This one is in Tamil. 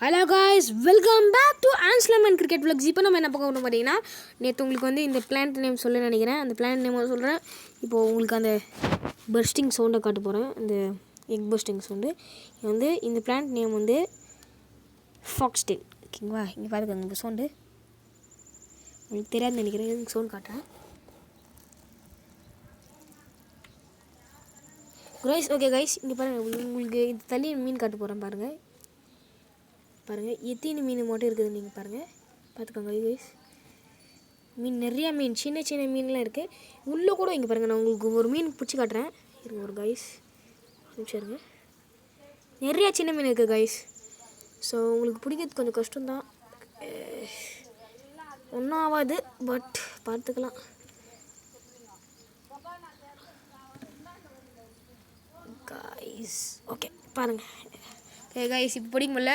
Hello guys, welcome back to ஆன்ஸ்லமன் கிரிக்கெட் விளாக்ஸ். இப்போ நம்ம என்ன பார்க்க போகிறோம் பார்த்தீங்கன்னா, நேற்று உங்களுக்கு வந்து இந்த பிளான்ட் நேம் சொல்ல நினைக்கிறேன். அந்த பிளான்ட் நேம் சொல்கிறேன். இப்போது உங்களுக்கு அந்த பர்ஸ்டிங் சவுண்டை காட்ட போகிறேன். அந்த எக் பர்ஸ்டிங் சவுண்டு வந்து இந்த பிளான்ட் நேம் வந்து ஃபாக்ஸ்டெயில். ஓகேங்களா? இங்கே பாருங்க இந்த சவுண்டு உங்களுக்கு தெரியாதுன்னு நினைக்கிறேன். எதுக்கு சவுண்ட் காட்டுறேன் கைஸ். ஓகே கைஸ், இங்கே பாருங்கள். உங்களுக்கு இது தள்ளி மீன் காட்ட போகிறேன். பாருங்கள் எத்தனை மீன் மட்டும் இருக்குது நீங்கள் பாருங்கள், பார்த்துக்கோங்க கைஸ். மீன் நிறையா மீன், சின்ன சின்ன மீன்லாம் இருக்குது. உள்ளே கூட இங்கே பாருங்கள். நான் உங்களுக்கு ஒரு மீன் பிடிச்சி காட்டுறேன். இருங்க ஒரு கைஸ், நிமிஷம் இருங்க. நிறையா சின்ன மீன் இருக்குது கைஸ். ஸோ உங்களுக்கு பிடிக்கிறது கொஞ்சம் கஷ்டம்தான், ஒன்றும் ஆகாது, பட் பார்த்துக்கலாம். கைஸ் ஓகே பாருங்கள். ஓகே கைஸ், இப்போ பிடிக்க முடியல.